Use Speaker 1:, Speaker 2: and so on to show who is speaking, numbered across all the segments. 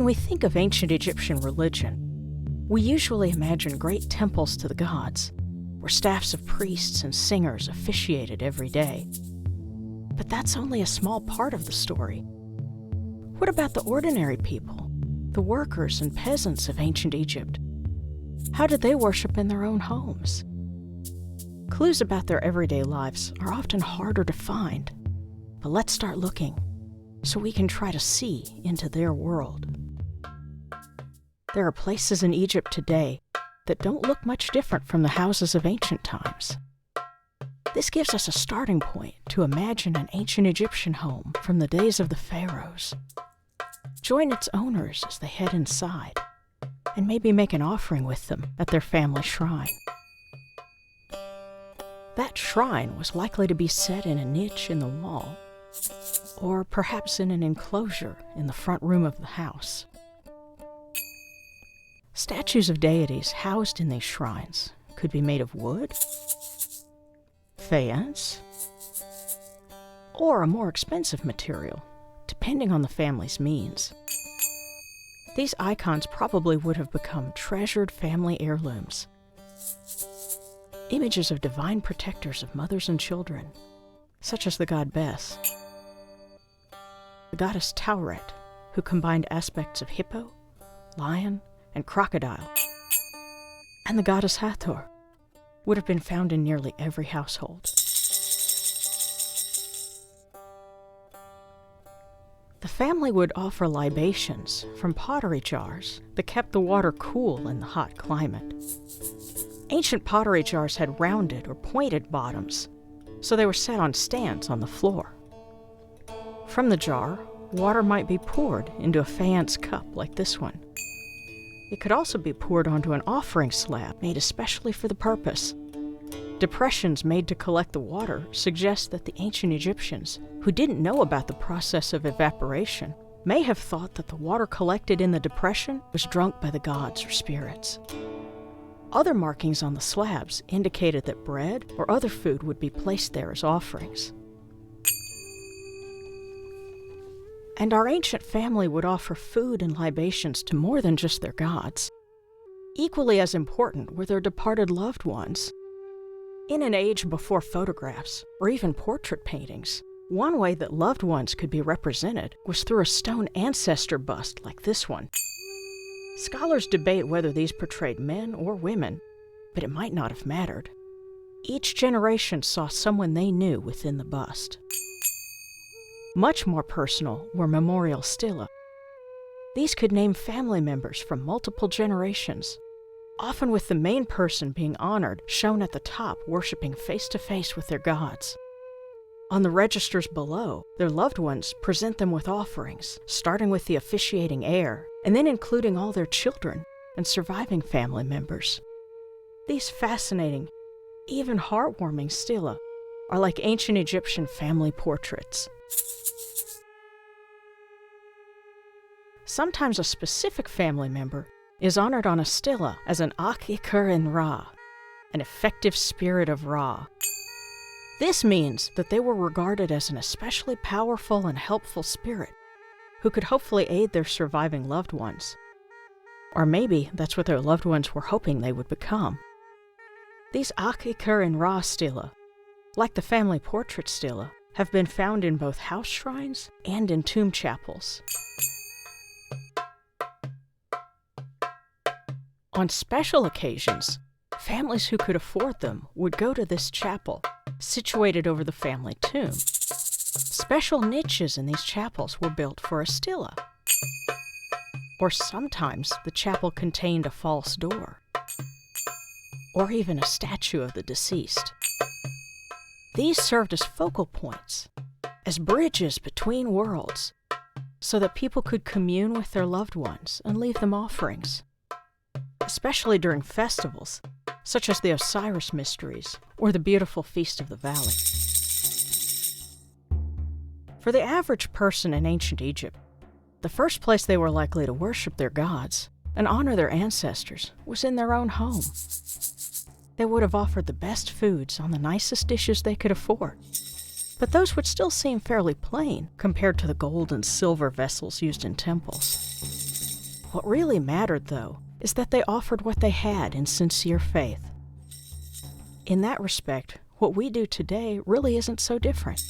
Speaker 1: we think of ancient Egyptian religion, we usually imagine great temples to the gods, where staffs of priests and singers officiated every day. But that's only a small part of the story. What about the ordinary people, the workers and peasants of ancient Egypt? How did they worship in their own homes? Clues about their everyday lives are often harder to find, but let's start looking so we can try to see into their world. There are places in Egypt today that don't look much different from the houses of ancient times. This gives us a starting point to imagine an ancient Egyptian home from the days of the pharaohs. Join its owners as they head inside, and maybe make an offering with them at their family shrine. That shrine was likely to be set in a niche in the wall, or perhaps in an enclosure in the front room of the house. Statues of deities housed in these shrines could be made of wood, faience, or a more expensive material, depending on the family's means. These icons probably would have become treasured family heirlooms, images of divine protectors of mothers and children, such as the god Bes, the goddess Tauret, who combined aspects of hippo, lion, and crocodile, and the goddess Hathor would have been found in nearly every household. The family would offer libations from pottery jars that kept the water cool in the hot climate. Ancient pottery jars had rounded or pointed bottoms, so they were set on stands on the floor. From the jar, water might be poured into a faience cup like this one. It could also be poured onto an offering slab made especially for the purpose. Depressions made to collect the water suggest that the ancient Egyptians, who didn't know about the process of evaporation, may have thought that the water collected in the depression was drunk by the gods or spirits. Other markings on the slabs indicated that bread or other food would be placed there as offerings. And our ancient family would offer food and libations to more than just their gods. Equally as important were their departed loved ones. In an age before photographs, or even portrait paintings, one way that loved ones could be represented was through a stone ancestor bust like this one. Scholars debate whether these portrayed men or women, but it might not have mattered. Each generation saw someone they knew within the bust. Much more personal were memorial stela. These could name family members from multiple generations, often with the main person being honored shown at the top worshiping face-to-face with their gods. On the registers below, their loved ones present them with offerings, starting with the officiating heir, and then including all their children and surviving family members. These fascinating, even heartwarming stela are like ancient Egyptian family portraits. Sometimes a specific family member is honored on a stela as an Akh-Iker in Ra, an effective spirit of Ra. This means that they were regarded as an especially powerful and helpful spirit who could hopefully aid their surviving loved ones. Or maybe that's what their loved ones were hoping they would become. These Akh-Iker in Ra stela, like the family portrait stela, have been found in both house shrines and in tomb chapels. On special occasions, families who could afford them would go to this chapel, situated over the family tomb. Special niches in these chapels were built for a stela. Or sometimes the chapel contained a false door, or even a statue of the deceased. These served as focal points, as bridges between worlds, so that people could commune with their loved ones and leave them offerings, especially during festivals, such as the Osiris Mysteries or the beautiful Feast of the Valley. For the average person in ancient Egypt, the first place they were likely to worship their gods and honor their ancestors was in their own home. They would have offered the best foods on the nicest dishes they could afford, but those would still seem fairly plain compared to the gold and silver vessels used in temples. What really mattered, though, is that they offered what they had in sincere faith. In that respect, what we do today really isn't so different.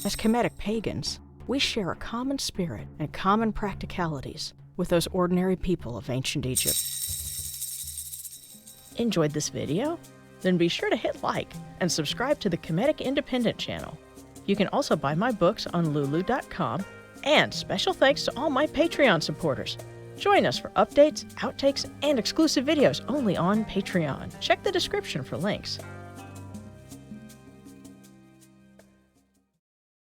Speaker 1: As Kemetic pagans, we share a common spirit and common practicalities with those ordinary people of ancient Egypt. Enjoyed this video? Then be sure to hit like and subscribe to the Kemetic Independent channel. You can also buy my books on Lulu.com, and special thanks to all my Patreon supporters. Join us for updates, outtakes, and exclusive videos only on Patreon. Check the description for links.